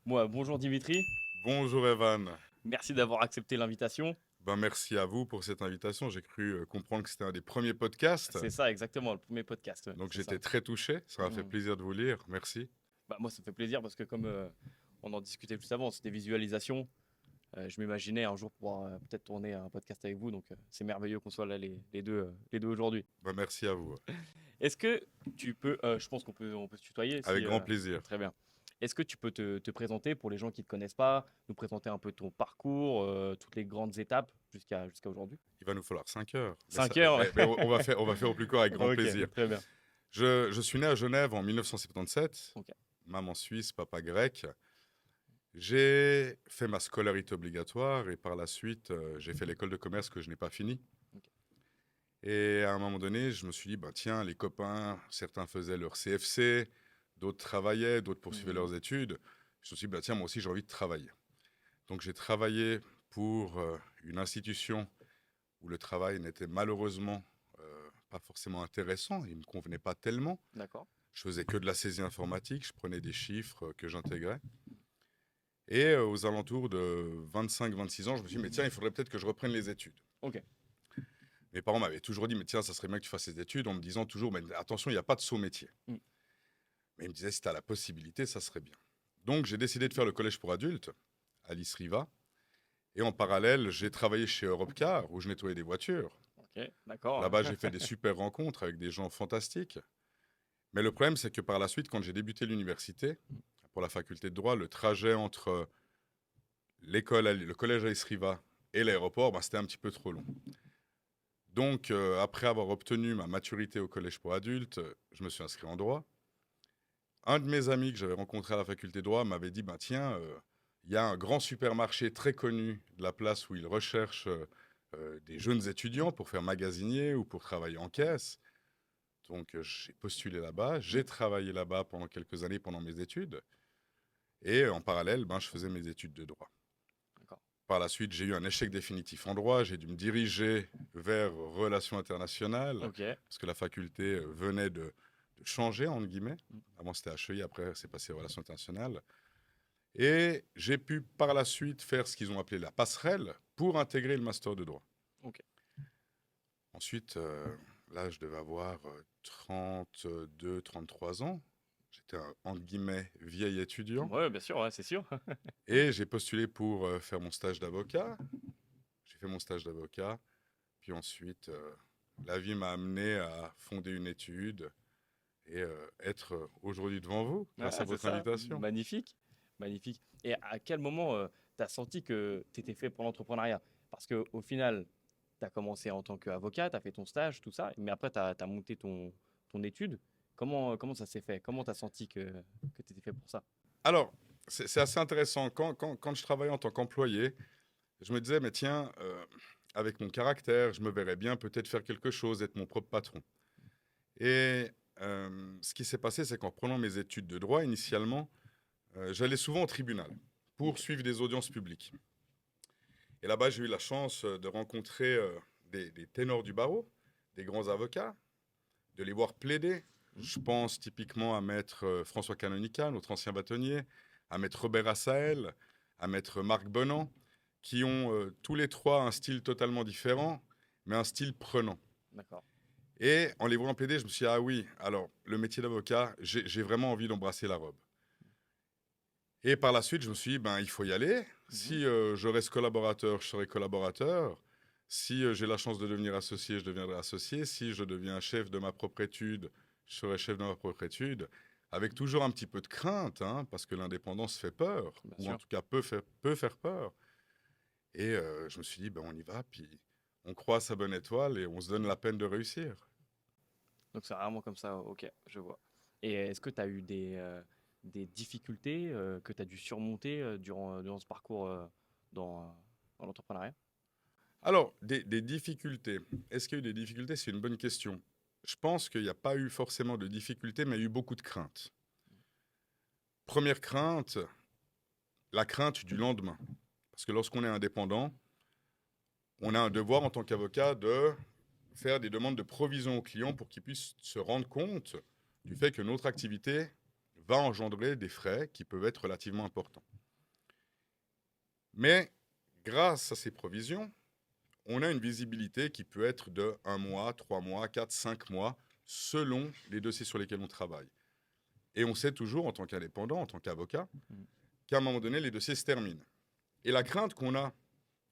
Bonjour Dimitri, Bonjour Evan. merci d'avoir accepté l'invitation. Merci à vous pour cette invitation. J'ai cru comprendre que c'était un des premiers podcasts. C'est ça exactement, le premier podcast, ouais, Donc c'est ça. j'étais très touché. Ça m'a fait Mm. plaisir de vous lire. Merci. Bah, moi, ça me fait plaisir parce que comme on en discutait juste avant, c'était visualisation. Je m'imaginais un jour pouvoir peut-être tourner un podcast avec vous, donc c'est merveilleux qu'on soit là les deux aujourd'hui. Merci à vous. Est-ce que tu peux, je pense qu'on peut se tutoyer Avec si, grand plaisir. très bien. Est-ce que tu peux te présenter pour les gens qui ne te connaissent pas, nous présenter un peu ton parcours, toutes les grandes étapes jusqu'à aujourd'hui? Il va nous falloir 5 heures. 5 heures? Mais on va faire au plus court avec grand Ok, plaisir. très bien. Je suis né à Genève en 1977. Ok. Maman suisse, papa grec. J'ai fait ma scolarité obligatoire et par la suite, j'ai fait l'école de commerce que je n'ai pas fini. Ok. Et à un moment donné, je me suis dit, tiens, les copains, certains faisaient leur CFC, d'autres travaillaient, d'autres poursuivaient Mhm. leurs études. Je me suis dit, tiens, moi aussi, j'ai envie de travailler. Donc, j'ai travaillé pour une institution où le travail n'était malheureusement pas forcément intéressant. Il ne me convenait pas tellement. D'accord. Je faisais que de la saisie informatique. Je prenais des chiffres que j'intégrais. Et aux alentours de 25-26 ans, je me suis dit, mais tiens, il faudrait peut-être que je reprenne les études. Ok. Mes parents m'avaient toujours dit, mais tiens, ça serait bien que tu fasses ces études, en me disant toujours, mais attention, il n'y a pas de saut métier. Mm. Mais ils me disaient, si tu as la possibilité, ça serait bien. Donc, j'ai décidé de faire le collège pour adultes, à l'IS-RIVA. Et en parallèle, j'ai travaillé chez Europcar, où je nettoyais des voitures. Ok. D'accord. Là-bas, j'ai fait des super rencontres avec des gens fantastiques. Mais le problème, c'est que par la suite, quand j'ai débuté l'université, pour la faculté de droit, le trajet entre le collège à l'IS-RIVA et l'aéroport, c'était un petit peu trop long. Donc, après avoir obtenu ma maturité au collège pour adultes, je me suis inscrit en droit. Un de mes amis que j'avais rencontré à la faculté de droit m'avait dit, tiens, il y a un grand supermarché très connu de la place où ils recherchent des jeunes étudiants pour faire magasinier ou pour travailler en caisse. Donc, j'ai postulé là-bas. J'ai travaillé là-bas pendant quelques années pendant mes études. Et en parallèle, je faisais mes études de droit. D'accord. Par la suite, j'ai eu un échec définitif en droit. J'ai dû me diriger vers relations internationales Ok. parce que la faculté venait de changer, entre guillemets. Mm. Avant, c'était HEI, après, c'est passé relations internationales. Et j'ai pu par la suite faire ce qu'ils ont appelé la passerelle pour intégrer le master de droit. Ok. Ensuite, là, je devais avoir 32, 33 ans. J'étais un, entre guillemets, vieil étudiant. Ouais, bien sûr, ouais, c'est sûr. Et j'ai postulé pour faire mon stage d'avocat. J'ai fait mon stage d'avocat. Puis ensuite, la vie m'a amené à fonder une étude et être aujourd'hui devant vous grâce à Ouais, c'est votre ça. invitation. Magnifique. Magnifique. Et à quel moment tu as senti que tu étais fait pour l'entrepreneuriat? Parce qu'au final, tu as commencé en tant qu'avocat, tu as fait ton stage, tout ça, mais après, tu as monté ton étude. Comment ça s'est fait? Comment tu as senti que tu étais fait pour ça? Alors, c'est assez intéressant. Quand je travaillais en tant qu'employé, je me disais, mais tiens, avec mon caractère, je me verrais bien peut-être faire quelque chose, être mon propre patron. Et ce qui s'est passé, c'est qu'en prenant mes études de droit, initialement, j'allais souvent au tribunal pour Ok. suivre des audiences publiques. Et là-bas, j'ai eu la chance de rencontrer des ténors du barreau, des grands avocats, de les voir plaider. Mhm. Je pense typiquement à maître François Canonica, notre ancien bâtonnier, à maître Robert Assaël, à maître Marc Bonan, qui ont tous les trois un style totalement différent, mais un style prenant. D'accord. Et en les voyant plaider, je me suis dit, ah oui, alors le métier d'avocat, j'ai vraiment envie d'embrasser la robe. Et par la suite, je me suis dit, il faut y aller. Mhm. Si je reste collaborateur, je serai collaborateur. Si j'ai la chance de devenir associé, je deviendrai associé. Si je deviens chef de ma propre étude, je serai chef de ma propre étude. Avec toujours un petit peu de crainte, hein, parce que l'indépendance fait peur, Bien ou en sûr. tout cas peut faire peur. Et je me suis dit, on y va, puis on croit sa bonne étoile et on se donne la peine de réussir. Donc c'est vraiment comme ça, ok, je vois. Et est-ce que tu as eu des difficultés que tu as dû surmonter durant ce parcours dans l'entrepreneuriat? Alors, des difficultés. Est-ce qu'il y a eu des difficultés? C'est une bonne question. Je pense qu'il n'y a pas eu forcément de difficultés, mais il y a eu beaucoup de craintes. Première crainte, la crainte du lendemain. Parce que lorsqu'on est indépendant, on a un devoir en tant qu'avocat de faire des demandes de provision aux clients pour qu'ils puissent se rendre compte du fait que notre activité va engendrer des frais qui peuvent être relativement importants. Mais grâce à ces provisions, on a une visibilité qui peut être de 1 mois, 3 mois, 4, 5 mois, selon les dossiers sur lesquels on travaille. Et on sait toujours, en tant qu'indépendant, en tant qu'avocat, qu'à un moment donné, les dossiers se terminent. Et la crainte qu'on a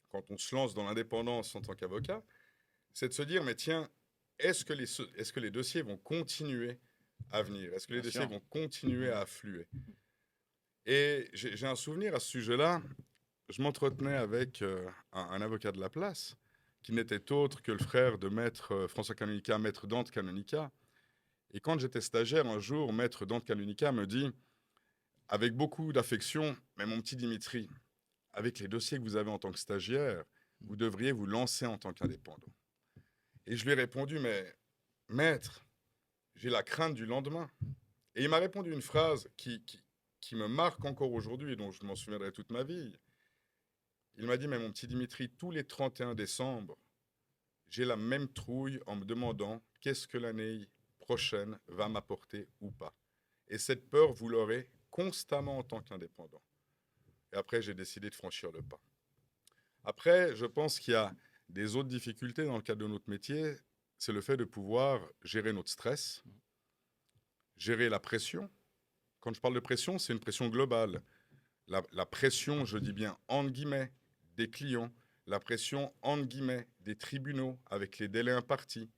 quand on se lance dans l'indépendance en tant qu'avocat, c'est de se dire, mais tiens, est-ce que les dossiers vont continuer à venir? Est-ce que les Bien dossiers sûr. vont continuer à affluer? Et j'ai un souvenir à ce sujet-là. Je m'entretenais avec un avocat de la place, qui n'était autre que le frère de maître François Canonica, maître Dante Canonica. Et quand j'étais stagiaire, un jour, maître Dante Canonica me dit, avec beaucoup d'affection, mais mon petit Dimitri, avec les dossiers que vous avez en tant que stagiaire, vous devriez vous lancer en tant qu'indépendant. Et je lui ai répondu, mais maître, j'ai la crainte du lendemain. Et il m'a répondu une phrase qui me marque encore aujourd'hui et dont je m'en souviendrai toute ma vie. Il m'a dit, mais mon petit Dimitri, tous les 31 décembre, j'ai la même trouille en me demandant qu'est-ce que l'année prochaine va m'apporter ou pas. Et cette peur, vous l'aurez constamment en tant qu'indépendant. Et après, j'ai décidé de franchir le pas. Après, je pense qu'il y a des autres difficultés dans le cadre de notre métier. C'est le fait de pouvoir gérer notre stress, gérer la pression. Quand je parle de pression, c'est une pression globale. La pression, je dis bien entre guillemets, des clients, la pression entre guillemets des tribunaux avec les délais impartis,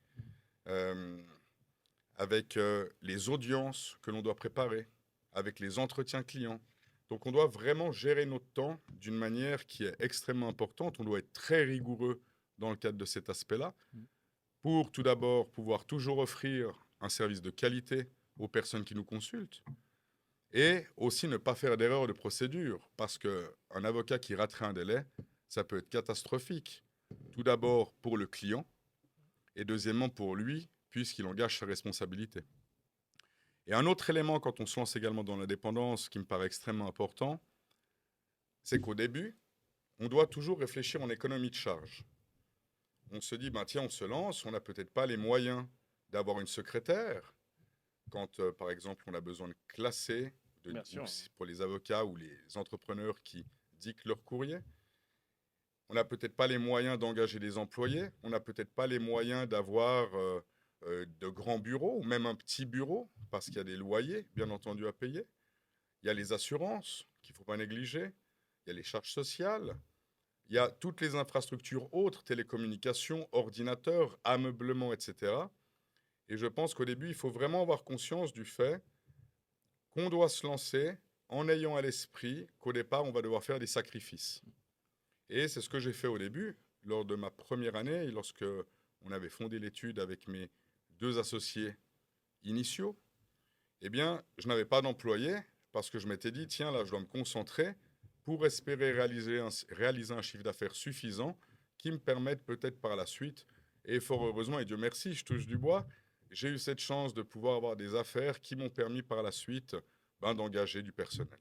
avec les audiences que l'on doit préparer, avec les entretiens clients. Donc on doit vraiment gérer notre temps d'une manière qui est extrêmement importante. On doit être très rigoureux dans le cadre de cet aspect-là pour tout d'abord pouvoir toujours offrir un service de qualité aux personnes qui nous consultent et aussi ne pas faire d'erreur de procédure parce qu'un avocat qui raterait un délai, ça peut être catastrophique. Tout d'abord pour le client et deuxièmement pour lui puisqu'il engage sa responsabilité. Et un autre élément quand on se lance également dans l'indépendance qui me paraît extrêmement important, c'est qu'au début, on doit toujours réfléchir en économie de charge. On se dit, ben tiens, on se lance, on n'a peut-être pas les moyens d'avoir une secrétaire quand, par exemple, on a besoin de classer Bien sûr. pour les avocats ou les entrepreneurs qui dictent leur courrier. On n'a peut-être pas les moyens d'engager des employés, on n'a peut-être pas les moyens d'avoir de grands bureaux ou même un petit bureau parce qu'il y a des loyers, bien entendu, à payer. Il y a les assurances qu'il ne faut pas négliger, il y a les charges sociales, il y a toutes les infrastructures autres, télécommunications, ordinateurs, ameublement, etc. Et je pense qu'au début, il faut vraiment avoir conscience du fait qu'on doit se lancer en ayant à l'esprit qu'au départ, on va devoir faire des sacrifices. Et c'est ce que j'ai fait au début, lors de ma première année, lorsque on avait fondé l'étude avec mes 2 associés initiaux. Eh bien, je n'avais pas d'employé parce que je m'étais dit, tiens, là, je dois me concentrer pour espérer réaliser un chiffre d'affaires suffisant qui me permette peut-être par la suite, et fort heureusement, et Dieu merci, je touche du bois, j'ai eu cette chance de pouvoir avoir des affaires qui m'ont permis par la suite d'engager du personnel.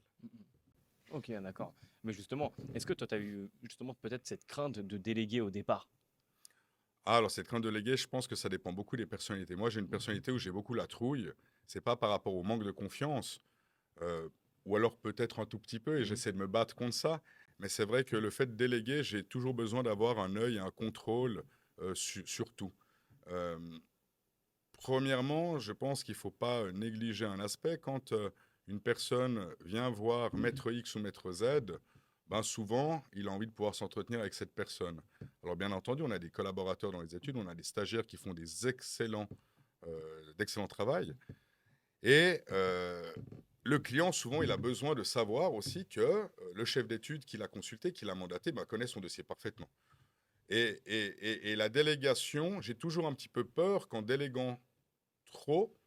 Ok, d'accord. Mais justement, est-ce que toi, tu as eu justement peut-être cette crainte de déléguer au départ? Ah, alors cette crainte de léguer, je pense que ça dépend beaucoup des personnalités. Moi, j'ai une personnalité où j'ai beaucoup la trouille. C'est pas par rapport au manque de confiance, ou alors peut-être un tout petit peu, et j'essaie de me battre contre ça. Mais c'est vrai que le fait de déléguer, j'ai toujours besoin d'avoir un œil et un contrôle sur tout. Euh, Premièrement, je pense qu'il ne faut pas négliger un aspect. Quand une personne vient voir maître X ou maître Z, ben souvent, il a envie de pouvoir s'entretenir avec cette personne. Alors bien entendu, on a des collaborateurs dans les études, on a des stagiaires qui font d'excellents travail. Et le client, souvent, il a besoin de savoir aussi que le chef d'études qui l'a consulté, qui l'a mandaté, ben, connaît son dossier parfaitement. Et la délégation, j'ai toujours un petit peu peur qu'en déléguant trop,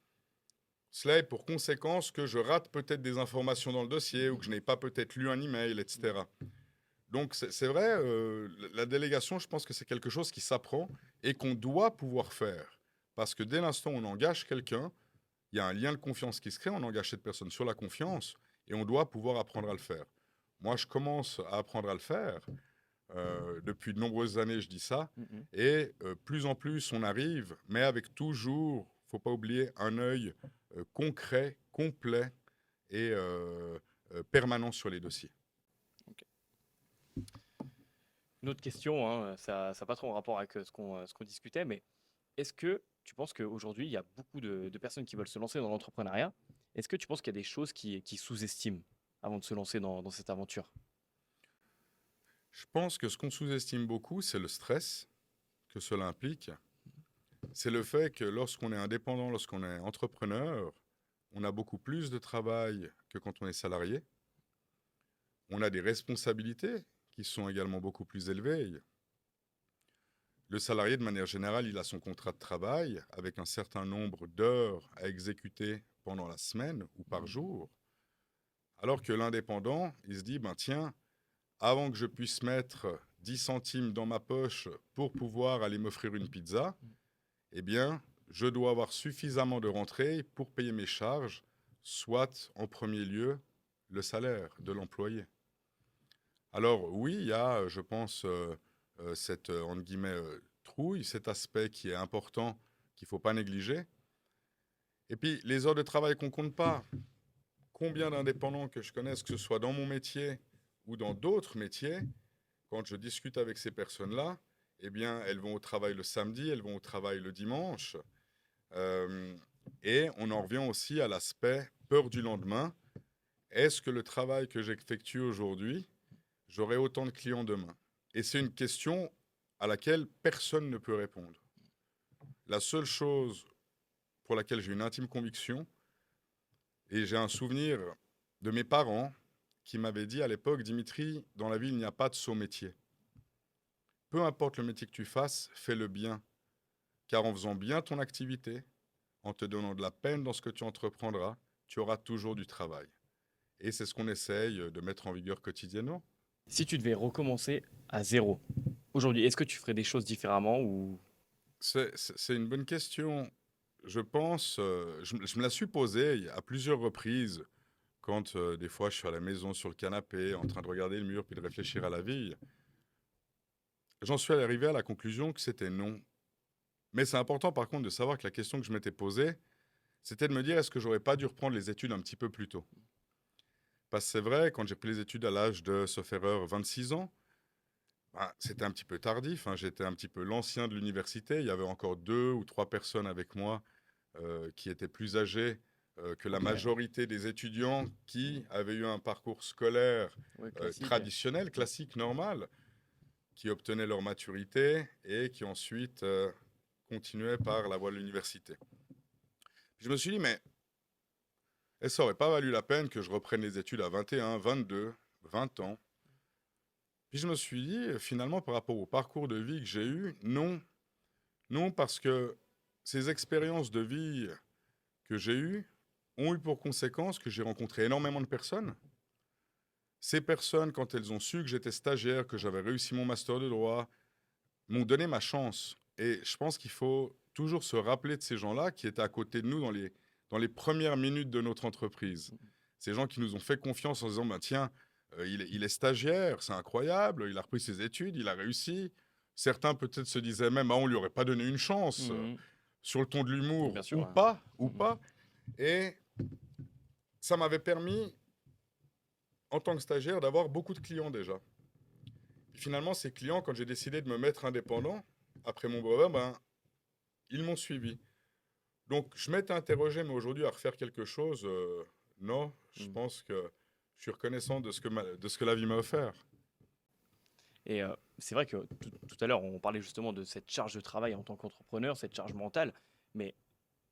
cela ait pour conséquence que je rate peut-être des informations dans le dossier ou que je n'ai pas peut-être lu un email, etc. Donc c'est vrai, la délégation, je pense que c'est quelque chose qui s'apprend et qu'on doit pouvoir faire. Parce que dès l'instant où on engage quelqu'un, il y a un lien de confiance qui se crée, on engage cette personne sur la confiance et on doit pouvoir apprendre à le faire. Moi, je commence à apprendre à le faire. Depuis de nombreuses années, je dis ça. Et plus en plus, on arrive, mais avec toujours, faut pas oublier, un œil concret, complet et permanent sur les dossiers. Ok. Une autre question, hein, ça n'a pas trop en rapport avec ce qu'on discutait, mais est-ce que tu penses qu'aujourd'hui, il y a beaucoup de personnes qui veulent se lancer dans l'entrepreneuriat? Est-ce que tu penses qu'il y a des choses qui sous-estiment avant de se lancer dans cette aventure? Je pense que ce qu'on sous-estime beaucoup, c'est le stress que cela implique. C'est le fait que lorsqu'on est indépendant, lorsqu'on est entrepreneur, on a beaucoup plus de travail que quand on est salarié. On a des responsabilités qui sont également beaucoup plus élevées. Le salarié, de manière générale, il a son contrat de travail avec un certain nombre d'heures à exécuter pendant la semaine ou par jour. Alors que l'indépendant, il se dit, ben tiens, avant que je puisse mettre 10 centimes dans ma poche pour pouvoir aller m'offrir une pizza, eh bien, je dois avoir suffisamment de rentrées pour payer mes charges, soit en premier lieu le salaire de l'employé. Alors oui, il y a, je pense, cette, entre guillemets, trouille, cet aspect qui est important, qu'il ne faut pas négliger. Et puis, les heures de travail qu'on ne compte pas. Combien d'indépendants que je connaisse, que ce soit dans mon métier ou dans d'autres métiers, quand je discute avec ces personnes-là, eh bien, elles vont au travail le samedi, elles vont au travail le dimanche. Euh, et on en revient aussi à l'aspect peur du lendemain. Est-ce que le travail que j'effectue aujourd'hui, j'aurai autant de clients demain? Et c'est une question à laquelle personne ne peut répondre. La seule chose pour laquelle j'ai une intime conviction, et j'ai un souvenir de mes parents qui m'avaient dit à l'époque, Dimitri, dans la vie, il n'y a pas de saut métier. Peu importe le métier que tu fasses, fais-le bien. Car en faisant bien ton activité, en te donnant de la peine dans ce que tu entreprendras, tu auras toujours du travail. Et c'est ce qu'on essaye de mettre en vigueur quotidiennement. Si tu devais recommencer à zéro, aujourd'hui, est-ce que tu ferais des choses différemment ou... C'est une bonne question. Je pense, je me la suis posée à plusieurs reprises quand des fois je suis à la maison sur le canapé en train de regarder le mur puis de réfléchir à la vie. J'en suis arrivé à la conclusion que c'était non. Mais c'est important par contre de savoir que la question que je m'étais posée, c'était de me dire est-ce que j'aurais pas dû reprendre les études un petit peu plus tôt? Parce que c'est vrai, quand j'ai pris les études à l'âge de, sauf erreur, 26 ans, ben, c'était un petit peu tardif, hein. J'étais un petit peu l'ancien de l'université. Il y avait encore 2 ou 3 personnes avec moi qui étaient plus âgées que la Ok, majorité des étudiants qui avaient eu un parcours scolaire ouais, classique. traditionnel, classique, normal, qui obtenaient leur maturité et qui ensuite continuaient par la voie de l'université. Je me suis dit, mais ça aurait pas valu la peine que je reprenne les études à 21, 22, 20 ans. Puis je me suis dit, finalement, par rapport au parcours de vie que j'ai eu, non. Non, parce que ces expériences de vie que j'ai eues ont eu pour conséquence que j'ai rencontré énormément de personnes. Ces personnes, quand elles ont su que j'étais stagiaire, que j'avais réussi mon master de droit, m'ont donné ma chance. Et je pense qu'il faut toujours se rappeler de ces gens-là qui étaient à côté de nous dans les premières minutes de notre entreprise. Ces gens qui nous ont fait confiance en disant, bah, tiens, il est stagiaire, c'est incroyable, il a repris ses études, il a réussi. Certains peut-être se disaient même, ah, on lui aurait pas donné une chance, Mhm. sur le ton de l'humour, Bien sûr, ou ouais. pas, ou Mhm. pas. Et ça m'avait permis, en tant que stagiaire, d'avoir beaucoup de clients déjà. Et finalement, ces clients, quand j'ai décidé de me mettre indépendant, après mon brevet, ben, ils m'ont suivi. Donc, je m'étais interrogé, mais aujourd'hui, à refaire quelque chose, non, je Mhm. pense que je suis reconnaissant de ce que la vie m'a offert. Et c'est vrai que tout à l'heure, on parlait justement de cette charge de travail en tant qu'entrepreneur, cette charge mentale, mais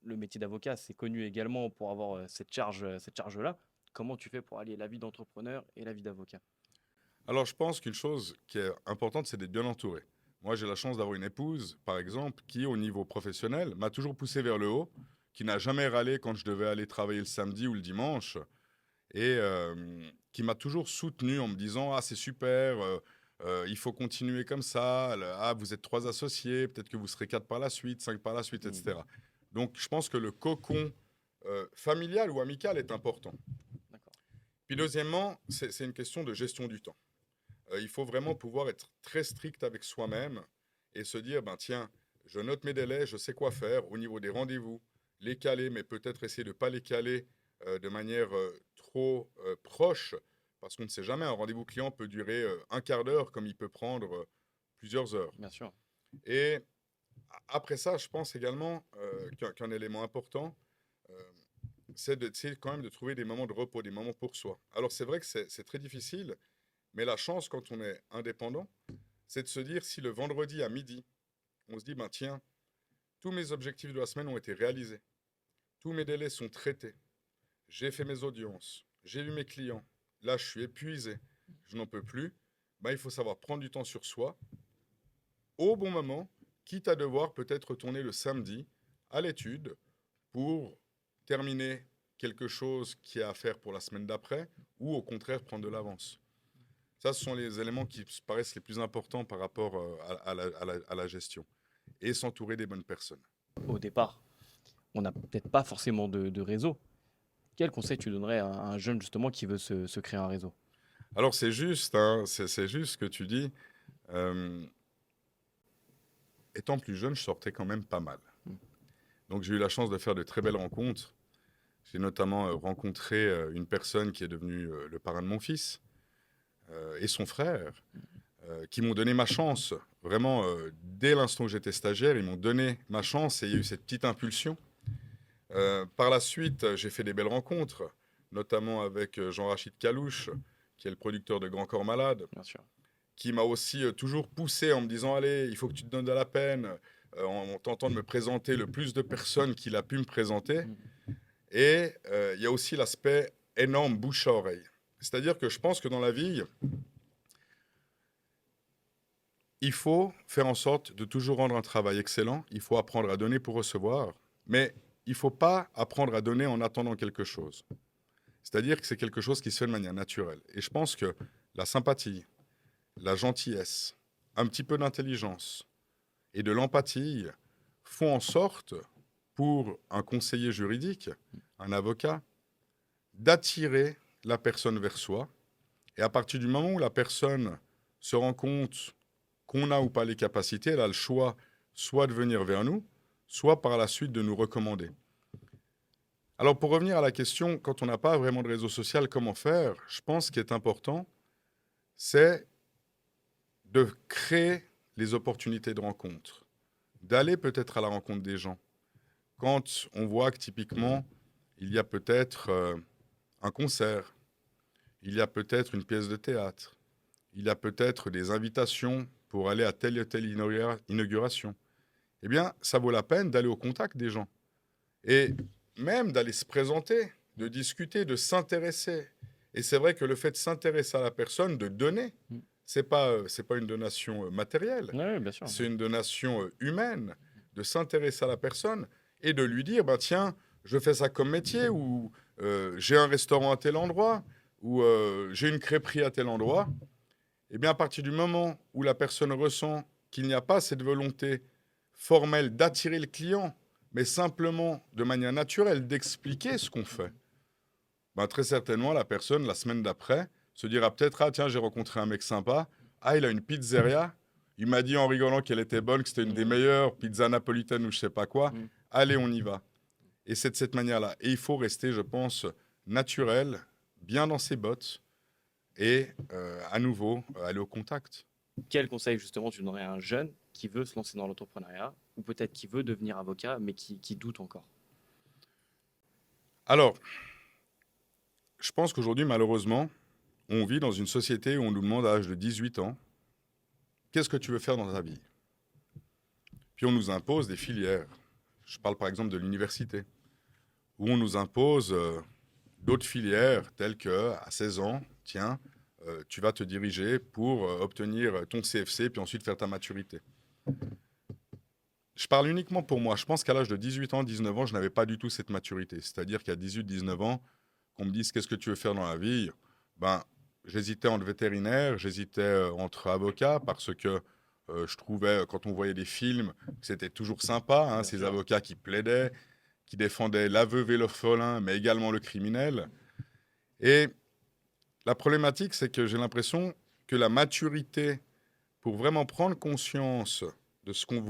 le métier d'avocat, c'est connu également pour avoir cette charge-là. Comment tu fais pour allier la vie d'entrepreneur et la vie d'avocat? Alors, je pense qu'une chose qui est importante, c'est d'être bien entouré. Moi, j'ai la chance d'avoir une épouse, par exemple, qui, au niveau professionnel, m'a toujours poussé vers le haut, qui n'a jamais râlé quand je devais aller travailler le samedi ou le dimanche, et qui m'a toujours soutenu en me disant ah c'est super, il faut continuer comme ça, ah vous êtes 3 associés, peut-être que vous serez 4 par la suite, 5 par la suite, Mhm. etc. Donc je pense que le cocon familial ou amical est important. D'accord. Puis deuxièmement, c'est une question de gestion du temps. Il faut vraiment pouvoir être très strict avec soi-même et se dire ben tiens, je note mes délais, je sais quoi faire au niveau des rendez-vous, les caler, mais peut-être essayer de ne pas les caler de manière trop proche, parce qu'on ne sait jamais, un rendez-vous client peut durer un quart d'heure comme il peut prendre plusieurs heures. Bien sûr. Et après ça, je pense également qu'un élément important, euh, c'est d'essayer quand même de trouver des moments de repos, des moments pour soi. Alors c'est vrai que c'est très difficile, mais la chance quand on est indépendant, c'est de se dire si le vendredi à midi, on se dit, ben tiens, tous mes objectifs de la semaine ont été réalisés, tous mes délais sont traités, j'ai fait mes audiences, j'ai vu mes clients, là je suis épuisé, je n'en peux plus, ben, il faut savoir prendre du temps sur soi au bon moment, quitte à devoir peut-être retourner le samedi à l'étude pour terminer quelque chose qui a à faire pour la semaine d'après, ou au contraire prendre de l'avance. Ça, ce sont les éléments qui paraissent les plus importants par rapport à la gestion. Et s'entourer des bonnes personnes. Au départ, on n'a peut-être pas forcément de réseau. Quel conseil tu donnerais à un jeune justement qui veut se créer un réseau? Alors c'est juste, hein, c'est juste ce que tu dis. Euh, Étant plus jeune, je sortais quand même pas mal. Mm. Donc j'ai eu la chance de faire de très belles rencontres. J'ai notamment rencontré une personne qui est devenue le parrain de mon fils et son frère, qui m'ont donné ma chance. Vraiment, dès l'instant où j'étais stagiaire, ils m'ont donné ma chance et il y a eu cette petite impulsion. Par la suite, j'ai fait des belles rencontres, notamment avec Jean-Rachid Kalouche, qui est le producteur de Grand Corps Malade, Bien sûr. qui m'a aussi toujours poussé en me disant, allez, il faut que tu te donnes de la peine, en tentant de me présenter le plus de personnes qu'il a pu me présenter. Mm. Et il y a aussi l'aspect énorme bouche à oreille. C'est-à-dire que je pense que dans la vie, il faut faire en sorte de toujours rendre un travail excellent. Il faut apprendre à donner pour recevoir. Mais il ne faut pas apprendre à donner en attendant quelque chose. C'est-à-dire que c'est quelque chose qui se fait de manière naturelle. Et je pense que la sympathie, la gentillesse, un petit peu d'intelligence et de l'empathie font en sorte, pour un conseiller juridique, un avocat, d'attirer la personne vers soi. Et à partir du moment où la personne se rend compte qu'on a ou pas les capacités, elle a le choix soit de venir vers nous, soit par la suite de nous recommander. Alors pour revenir à la question, quand on n'a pas vraiment de réseau social, comment faire? Je pense ce qui est important, c'est de créer les opportunités de rencontre, d'aller peut-être à la rencontre des gens. Quand on voit que typiquement, il y a peut-être un concert, il y a peut-être une pièce de théâtre, il y a peut-être des invitations pour aller à telle ou telle inauguration, eh bien, ça vaut la peine d'aller au contact des gens. Et même d'aller se présenter, de discuter, de s'intéresser. Et c'est vrai que le fait de s'intéresser à la personne, de donner, Mm. c'est pas une donation matérielle, Oui, bien sûr. c'est une donation humaine, de s'intéresser à la personne et de lui dire, bah, tiens, je fais ça comme métier, ou j'ai un restaurant à tel endroit, ou j'ai une crêperie à tel endroit. Et bien à partir du moment où la personne ressent qu'il n'y a pas cette volonté formelle d'attirer le client, mais simplement de manière naturelle d'expliquer ce qu'on fait, ben très certainement la personne, la semaine d'après, se dira peut-être, ah tiens, j'ai rencontré un mec sympa, ah il a une pizzeria, il m'a dit en rigolant qu'elle était bonne, que c'était une des meilleures pizzas napolitaines ou je sais pas quoi, Mm. allez on y va. Et c'est de cette manière-là. Et il faut rester, je pense, naturel, bien dans ses bottes, et à nouveau aller au contact. Quel conseil justement tu donnerais à un jeune qui veut se lancer dans l'entrepreneuriat ou peut-être qui veut devenir avocat mais qui doute encore? Alors, je pense qu'aujourd'hui, malheureusement, on vit dans une société où on nous demande à l'âge de 18 ans, qu'est-ce que tu veux faire dans ta vie? Puis on nous impose des filières. Je parle par exemple de l'université, où on nous impose d'autres filières telles que, à 16 ans, tiens, tu vas te diriger pour obtenir ton CFC, puis ensuite faire ta maturité. Je parle uniquement pour moi. Je pense qu'à l'âge de 18 ans, 19 ans, je n'avais pas du tout cette maturité. C'est-à-dire qu'à 18, 19 ans, qu'on me dise qu'est-ce que tu veux faire dans la vie, ben, j'hésitais entre vétérinaire, j'hésitais entre avocat, parce que je trouvais, quand on voyait des films, que c'était toujours sympa, hein, ces sûr. avocats qui plaidaient, qui défendaient la veuve et l'orphelin, mais également le criminel. Et la problématique, c'est que j'ai l'impression que la maturité, pour vraiment prendre conscience de ce qu'on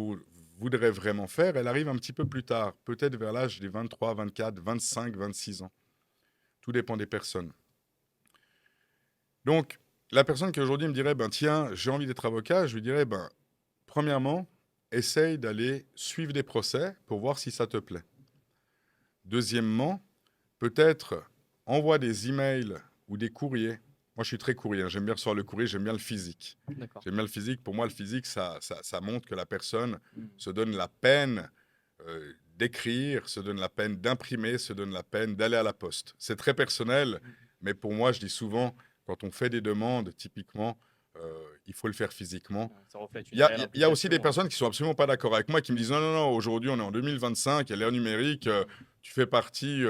voudrait vraiment faire, elle arrive un petit peu plus tard, peut-être vers l'âge des 23, 24, 25, 26 ans. Tout dépend des personnes. Donc, la personne qui aujourd'hui me dirait, ben tiens, j'ai envie d'être avocat, je lui dirais, ben, premièrement, essaye d'aller suivre des procès pour voir si ça te plaît. Deuxièmement, peut-être envoie des emails ou des courriers. Moi, je suis très courrier, hein. J'aime bien recevoir le courrier, j'aime bien le physique. D'accord. J'aime bien le physique. Pour moi, le physique, ça montre que la personne Mhm. se donne la peine d'écrire, se donne la peine d'imprimer, se donne la peine d'aller à la poste. C'est très personnel, Mhm. mais pour moi, je dis souvent, quand on fait des demandes, typiquement, il faut le faire physiquement. Ouais, ça reflète Il une y a, réelle il y a aussi des implication. personnes qui sont absolument pas d'accord avec moi, qui me disent non, non, non, aujourd'hui on est en 2025, il y a l'ère numérique, tu fais partie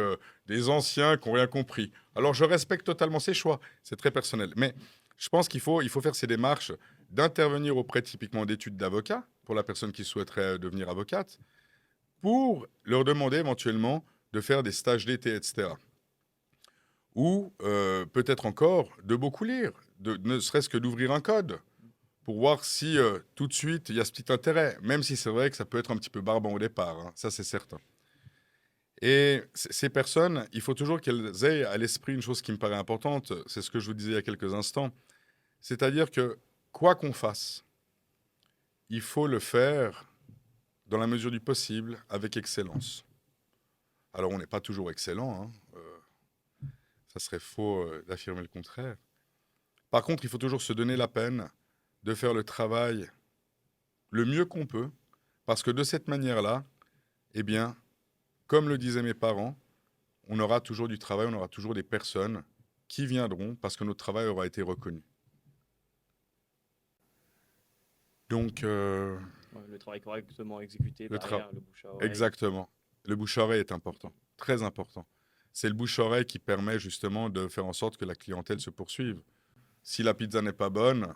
des anciens qui n'ont rien compris. Alors je respecte totalement ces choix, c'est très personnel. Mais je pense qu'il faut faire ces démarches d'intervenir auprès typiquement d'études d'avocats, pour la personne qui souhaiterait devenir avocate, pour leur demander éventuellement de faire des stages d'été, etc. Ou peut-être encore de beaucoup lire, ne serait-ce que d'ouvrir un code pour voir si tout de suite il y a ce petit intérêt, même si c'est vrai que ça peut être un petit peu barbant au départ, hein, ça c'est certain. Et ces personnes, il faut toujours qu'elles aient à l'esprit une chose qui me paraît importante, c'est ce que je vous disais il y a quelques instants, c'est-à-dire que quoi qu'on fasse, il faut le faire dans la mesure du possible, avec excellence. Alors on n'est pas toujours excellent, hein, ça serait faux d'affirmer le contraire. Par contre, il faut toujours se donner la peine de faire le travail le mieux qu'on peut, parce que de cette manière-là, eh bien, comme le disaient mes parents, on aura toujours du travail, on aura toujours des personnes qui viendront parce que notre travail aura été reconnu. Donc, Ouais, le travail correctement exécuté le travail... derrière, le bouche à oreille. Exactement. Le bouche-oreille est important, très important. C'est le bouche-oreille qui permet justement de faire en sorte que la clientèle se poursuive. Si la pizza n'est pas bonne,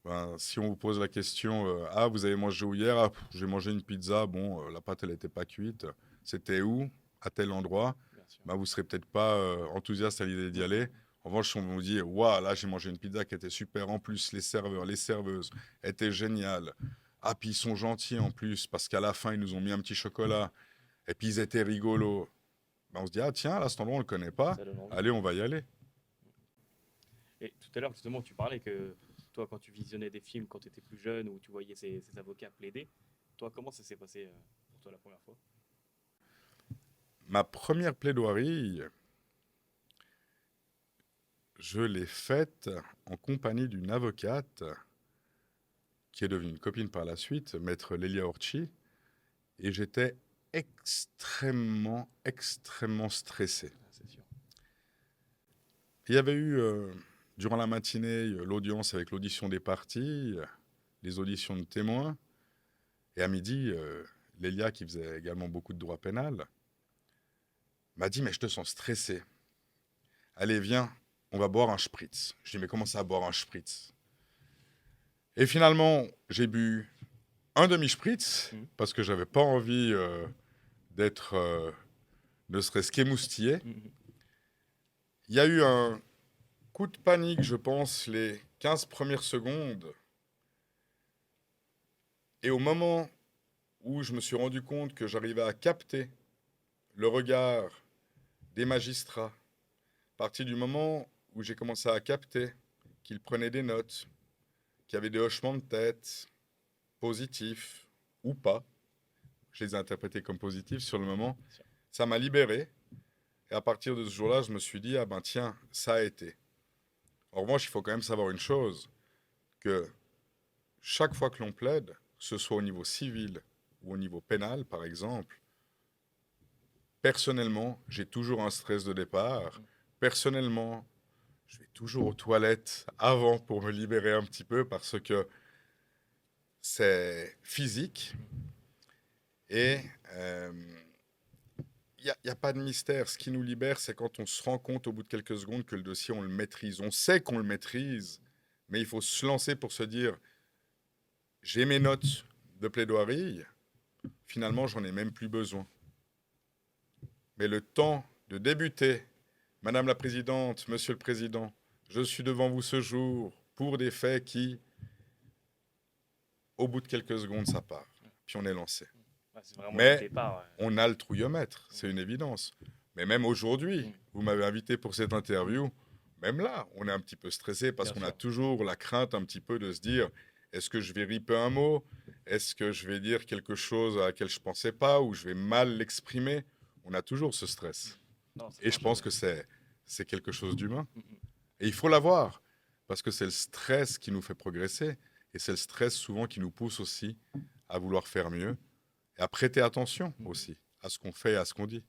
ben, si on vous pose la question ah, vous avez mangé où hier? Ah, j'ai mangé une pizza, bon, la pâte, elle n'était pas cuite. C'était où? À tel endroit. Bien sûr. Ben, vous ne serez peut-être pas enthousiaste à l'idée d'y Mhm. aller. En revanche, si on vous dit waouh, là, j'ai mangé une pizza qui était super. En plus, les serveurs, les serveuses étaient géniales. Ah, puis ils sont gentils en plus, parce qu'à la fin, ils nous ont mis un petit chocolat. Et puis ils étaient rigolos. Ben, on se dit ah, tiens, là, cet endroit, on ne le connaît pas. Ça donne envie. Allez, on va y aller. Et tout à l'heure, justement, tu parlais que toi, quand tu visionnais des films quand tu étais plus jeune ou tu voyais ces avocats plaider, toi, comment ça s'est passé pour toi la première fois? Ma première plaidoirie, je l'ai faite en compagnie d'une avocate qui est devenue une copine par la suite, maître Lélia Orchi, et j'étais extrêmement, extrêmement stressé. Ah, c'est sûr. Il y avait eu, durant la matinée, l'audience avec l'audition des parties, les auditions de témoins, et à midi, Lélia, qui faisait également beaucoup de droit pénal, m'a dit « Mais je te sens stressé. Allez, viens, on va boire un spritz. » Je dis « Mais comment ça, boire un spritz ?» Et finalement, j'ai bu un demi-spritz Mhm. parce que j'avais pas envie d'être ne serait-ce qu'émoustillé. Mhm. Il y a eu un coup de panique, je pense, les 15 premières secondes. Et au moment où je me suis rendu compte que j'arrivais à capter le regard des magistrats, à partir du moment où j'ai commencé à capter qu'ils prenaient des notes, qu'il y avait des hochements de tête, positifs ou pas, je les ai interprétés comme positifs sur le moment, ça m'a libéré. Et à partir de ce jour-là, je me suis dit, ah ben tiens, ça a été. En revanche, il faut quand même savoir une chose, que chaque fois que l'on plaide, que ce soit au niveau civil ou au niveau pénal, par exemple, personnellement, j'ai toujours un stress de départ. Personnellement, je vais toujours aux toilettes avant pour me libérer un petit peu parce que c'est physique. Et il n'y a pas de mystère. Ce qui nous libère, c'est quand on se rend compte au bout de quelques secondes que le dossier, on le maîtrise. On sait qu'on le maîtrise, mais il faut se lancer pour se dire, j'ai mes notes de plaidoirie, finalement, j'en ai même plus besoin. Mais le temps de débuter, Madame la Présidente, Monsieur le Président, je suis devant vous ce jour pour des faits qui, au bout de quelques secondes, ça part. Puis on est lancé. Ouais, c'est vraiment le Mais départ. on a le trouillomètre, c'est une évidence. Mais même aujourd'hui, Mm. vous m'avez invité pour cette interview, même là, on est un petit peu stressé parce Bien qu'on a sûr. toujours la crainte un petit peu de se dire, est-ce que je vais riper un mot? Est-ce que je vais dire quelque chose à laquelle je ne pensais pas ou je vais mal l'exprimer? On a toujours ce stress. Non, c'est Et je pense normal. que c'est quelque chose d'humain. Mm, mm. Et il faut l'avoir, parce que c'est le stress qui nous fait progresser, et c'est le stress souvent qui nous pousse aussi à vouloir faire mieux, et à prêter attention aussi à ce qu'on fait et à ce qu'on dit.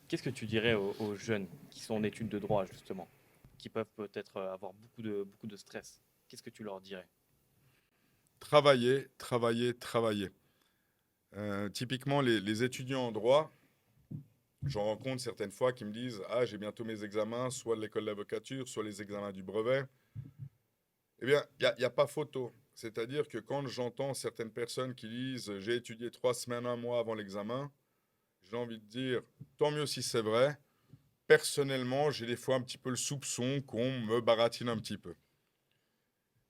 Qu'est-ce que tu dirais aux jeunes qui sont en études de droit, justement, qui peuvent peut-être avoir beaucoup de stress? Qu'est-ce que tu leur dirais? Travailler, travailler, travailler. Typiquement, les étudiants en droit, j'en rencontre certaines fois qui me disent: Ah, j'ai bientôt mes examens, soit de l'école d'avocature, soit les examens du brevet. Eh bien, il y a pas photo. C'est-à-dire que quand j'entends certaines personnes qui disent j'ai étudié 3 semaines, un mois avant l'examen, j'ai envie de dire tant mieux si c'est vrai. Personnellement, j'ai des fois un petit peu le soupçon qu'on me baratine un petit peu.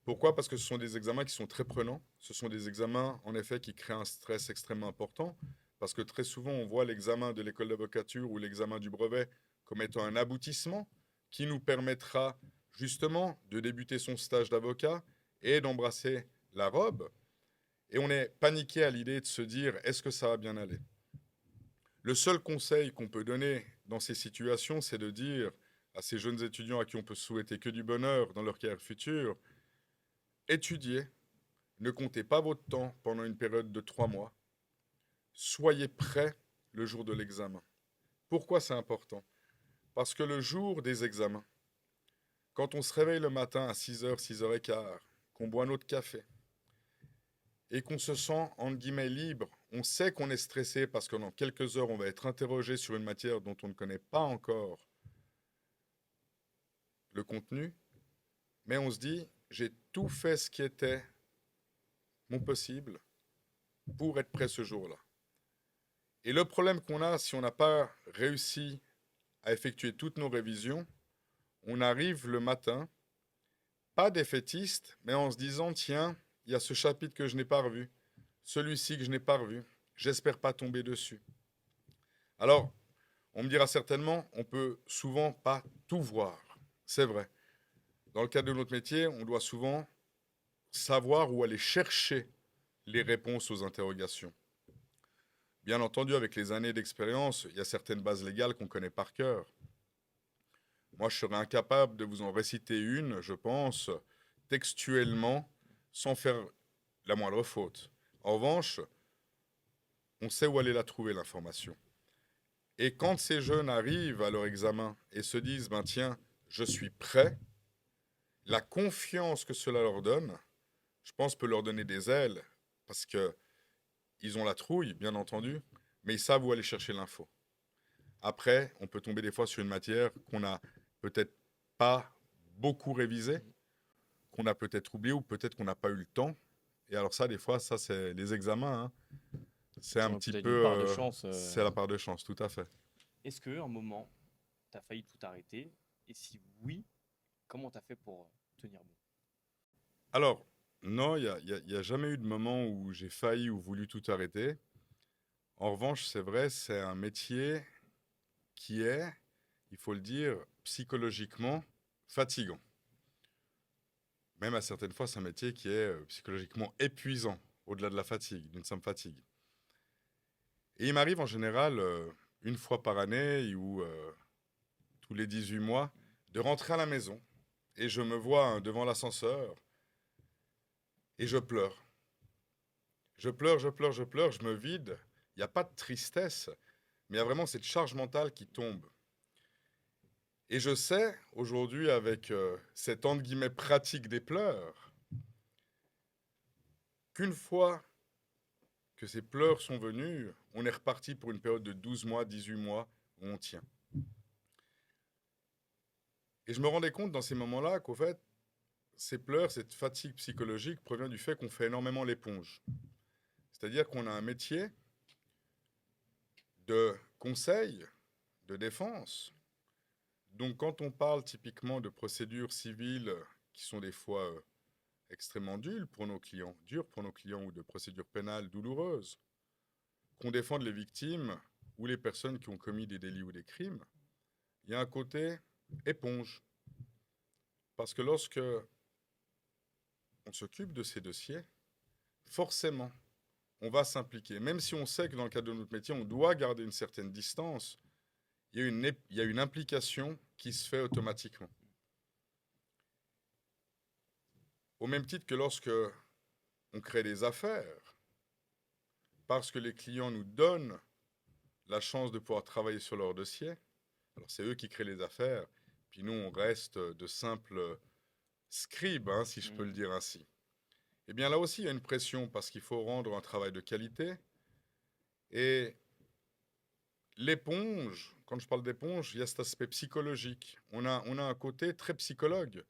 Pourquoi? Parce que ce sont des examens qui sont très prenants. Ce sont des examens, en effet, qui créent un stress extrêmement important. Parce que très souvent, on voit l'examen de l'école d'avocature ou l'examen du brevet comme étant un aboutissement qui nous permettra justement de débuter son stage d'avocat et d'embrasser la robe. Et on est paniqué à l'idée de se dire, est-ce que ça va bien aller? Le seul conseil qu'on peut donner dans ces situations, c'est de dire à ces jeunes étudiants à qui on peut souhaiter que du bonheur dans leur carrière future: étudiez, ne comptez pas votre temps pendant une période de 3 mois, soyez prêts le jour de l'examen. Pourquoi c'est important? Parce que le jour des examens, quand on se réveille le matin à 6h, 6h15, qu'on boit notre café et qu'on se sent, entre guillemets, libre, on sait qu'on est stressé parce que dans quelques heures, on va être interrogé sur une matière dont on ne connaît pas encore le contenu, mais on se dit, j'ai tout fait ce qui était mon possible pour être prêt ce jour-là. Et le problème qu'on a, si on n'a pas réussi à effectuer toutes nos révisions, on arrive le matin, pas défaitiste, mais en se disant, tiens, il y a ce chapitre que je n'ai pas revu, celui-ci que je n'ai pas revu, j'espère pas tomber dessus. Alors, on me dira certainement, on peut souvent pas tout voir. C'est vrai. Dans le cadre de notre métier, on doit souvent savoir où aller chercher les réponses aux interrogations. Bien entendu, avec les années d'expérience, il y a certaines bases légales qu'on connaît par cœur. Moi, je serais incapable de vous en réciter une, je pense, textuellement, sans faire la moindre faute. En revanche, on sait où aller la trouver, l'information. Et quand ces jeunes arrivent à leur examen et se disent, ben tiens, je suis prêt, la confiance que cela leur donne, je pense, peut leur donner des ailes, parce que ils ont la trouille, bien entendu, mais ils savent où aller chercher l'info. Après, on peut tomber des fois sur une matière qu'on n'a peut-être pas beaucoup révisée, qu'on a peut-être oublié ou peut-être qu'on n'a pas eu le temps. Et alors ça, des fois, ça, c'est les examens, hein. C'est un Ils ont petit peut-être peu... une part de chance. c'est la part de chance, tout à fait. Est-ce qu'à un moment, tu as failli tout arrêter? Et si oui, comment tu as fait pour tenir bon? Alors, non, il y a jamais eu de moment où j'ai failli ou voulu tout arrêter. En revanche, c'est vrai, c'est un métier qui est, il faut le dire, psychologiquement fatigant. Même à certaines fois, c'est un métier qui est psychologiquement épuisant, au-delà de la fatigue, d'une simple fatigue. Et il m'arrive en général, une fois par année ou tous les 18 mois, de rentrer à la maison et je me vois devant l'ascenseur et je pleure. Je pleure, je pleure, je pleure, je me vide. Il n'y a pas de tristesse, mais il y a vraiment cette charge mentale qui tombe. Et je sais, aujourd'hui, avec cette entre guillemets pratique des pleurs, qu'une fois que ces pleurs sont venus, on est reparti pour une période de 12 mois, 18 mois, où on tient. Et je me rendais compte dans ces moments-là qu'au fait, ces pleurs, cette fatigue psychologique provient du fait qu'on fait énormément l'éponge. C'est-à-dire qu'on a un métier de conseil, de défense. Donc quand on parle typiquement de procédures civiles qui sont des fois extrêmement dures pour nos clients, ou de procédures pénales douloureuses, qu'on défende les victimes, ou les personnes qui ont commis des délits ou des crimes, il y a un côté éponge. Parce que lorsque on s'occupe de ces dossiers, forcément, on va s'impliquer. Même si on sait que dans le cadre de notre métier, on doit garder une certaine distance, il y a une implication qui se fait automatiquement. Au même titre que lorsque on crée des affaires, parce que les clients nous donnent la chance de pouvoir travailler sur leur dossier, alors c'est eux qui créent les affaires, puis nous on reste de simples scribes, hein, si je peux le dire ainsi. Eh bien là aussi il y a une pression parce qu'il faut rendre un travail de qualité. Et l'éponge, quand je parle d'éponge, il y a cet aspect psychologique. On a un côté très psychologue,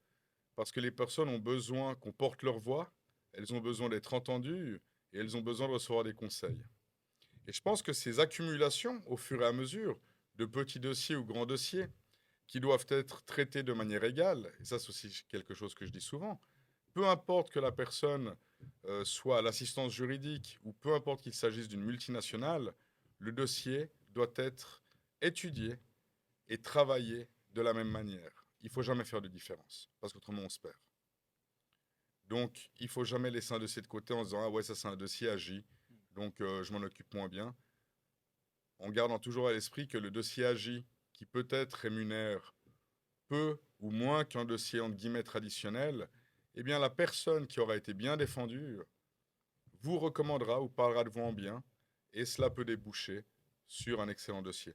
parce que les personnes ont besoin qu'on porte leur voix, elles ont besoin d'être entendues, et elles ont besoin de recevoir des conseils. Et je pense que ces accumulations, au fur et à mesure, de petits dossiers ou grands dossiers, qui doivent être traités de manière égale, et ça c'est aussi quelque chose que je dis souvent, peu importe que la personne soit à l'assistance juridique, ou peu importe qu'il s'agisse d'une multinationale, le dossier doit être étudié et travaillé de la même manière. Il ne faut jamais faire de différence, parce qu'autrement on se perd. Donc, il ne faut jamais laisser un dossier de côté en se disant « Ah ouais, ça c'est un dossier agi, donc je m'en occupe moins bien ». En gardant toujours à l'esprit que le dossier agi, qui peut-être rémunère peu ou moins qu'un dossier entre guillemets traditionnel, eh bien la personne qui aura été bien défendue vous recommandera ou parlera de vous en bien, et cela peut déboucher sur un excellent dossier.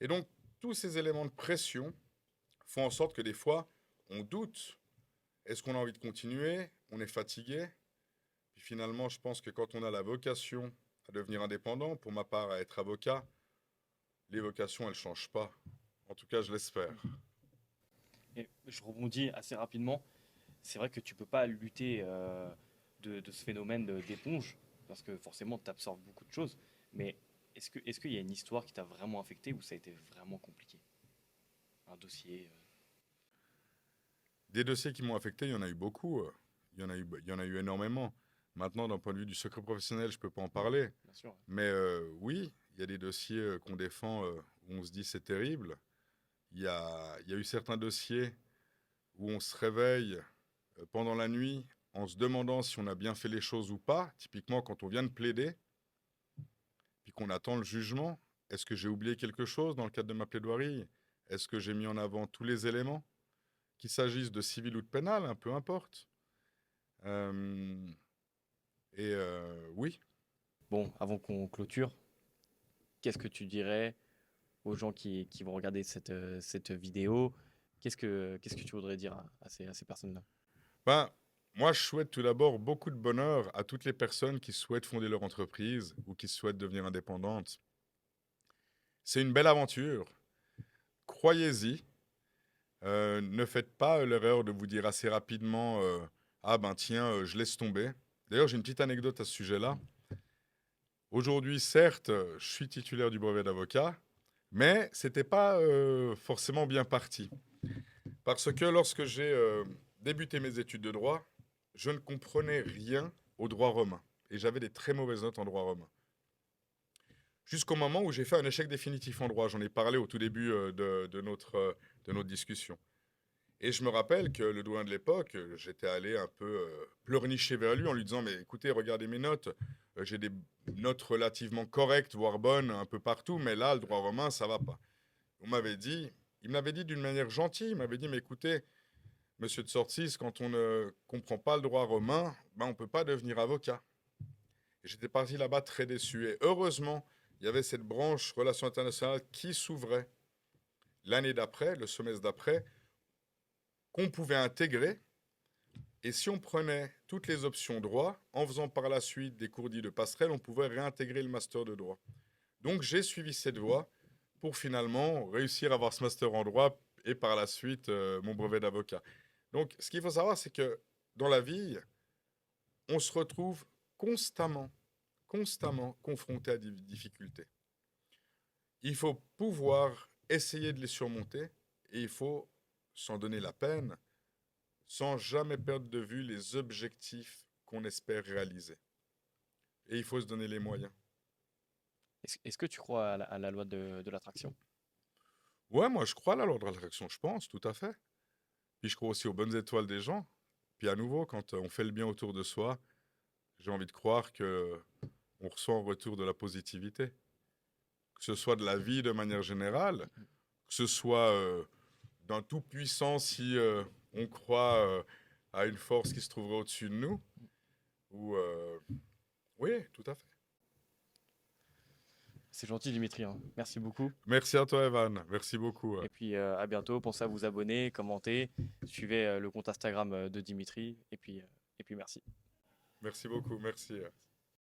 Et donc, tous ces éléments de pression font en sorte que des fois, on doute. Est-ce qu'on a envie de continuer? On est fatigué? Puis finalement, je pense que quand on a la vocation à devenir indépendant, pour ma part à être avocat, les vocations, elles ne changent pas. En tout cas, je l'espère. Et je rebondis assez rapidement. C'est vrai que tu peux pas lutter de ce phénomène d'éponge, parce que forcément, tu absorbes beaucoup de choses. Mais est-ce qu'il y a une histoire qui t'a vraiment affecté ou ça a été vraiment compliqué? Un dossier Des dossiers qui m'ont affecté, il y en a eu beaucoup. Il y en a eu énormément. Maintenant, d'un point de vue du secret professionnel, je ne peux pas en parler. bien sûr. Mais oui, il y a des dossiers qu'on défend où on se dit c'est terrible. Il y a eu certains dossiers où on se réveille pendant la nuit en se demandant si on a bien fait les choses ou pas. Typiquement, quand on vient de plaider, puis qu'on attend le jugement, est-ce que j'ai oublié quelque chose dans le cadre de ma plaidoirie? Est-ce que j'ai mis en avant tous les éléments? Qu'il s'agisse de civil ou de pénal, peu importe. Euh, oui, Bon, avant qu'on clôture, qu'est-ce que tu dirais aux gens qui vont regarder cette vidéo? Qu'est-ce que tu voudrais dire à ces personnes-là? ben, moi je souhaite tout d'abord beaucoup de bonheur à toutes les personnes qui souhaitent fonder leur entreprise ou qui souhaitent devenir indépendantes. C'est une belle aventure. Croyez-y. Ne faites pas l'erreur de vous dire assez rapidement ah ben tiens, je laisse tomber. D'ailleurs, j'ai une petite anecdote à ce sujet-là. Aujourd'hui, certes, je suis titulaire du brevet d'avocat, mais c'était pas forcément bien parti. Parce que lorsque j'ai débuté mes études de droit, je ne comprenais rien au droit romain. Et j'avais des très mauvaises notes en droit romain. Jusqu'au moment où j'ai fait un échec définitif en droit. J'en ai parlé au tout début de notre discussion. Et je me rappelle que le doyen de l'époque, j'étais allé un peu pleurnicher vers lui en lui disant « Mais écoutez, regardez mes notes. J'ai des notes relativement correctes, voire bonnes, un peu partout, mais là, le droit romain, ça va pas. » Il m'avait dit d'une manière gentille, il m'avait dit « Mais écoutez, monsieur de Sortis, quand on ne comprend pas le droit romain, ben, on ne peut pas devenir avocat. » Et j'étais parti là-bas très déçu. Et heureusement, il y avait cette branche relations internationales qui s'ouvrait l'année d'après, le semestre d'après, qu'on pouvait intégrer. Et si on prenait toutes les options droit, en faisant par la suite des cours dits de passerelle, on pouvait réintégrer le master de droit. Donc j'ai suivi cette voie pour finalement réussir à avoir ce master en droit et par la suite mon brevet d'avocat. Donc ce qu'il faut savoir, c'est que dans la vie, on se retrouve constamment confronté à des difficultés. Il faut pouvoir essayer de les surmonter et il faut s'en donner la peine sans jamais perdre de vue les objectifs qu'on espère réaliser. Et il faut se donner les moyens. Est-ce que tu crois à la loi de l'attraction? Ouais, moi, je crois à la loi de l'attraction, je pense, tout à fait. Puis je crois aussi aux bonnes étoiles des gens. Puis à nouveau, quand on fait le bien autour de soi, j'ai envie de croire que on reçoit en retour de la positivité. Que ce soit de la vie de manière générale, que ce soit d'un tout-puissant si on croit à une force qui se trouverait au-dessus de nous. Ou oui, tout à fait. C'est gentil, Dimitri, hein. Merci beaucoup. Merci à toi, Evan. Merci beaucoup. Et puis à bientôt. Pensez à vous abonner, commenter, suivez le compte Instagram de Dimitri. Et puis merci. Merci beaucoup. Merci.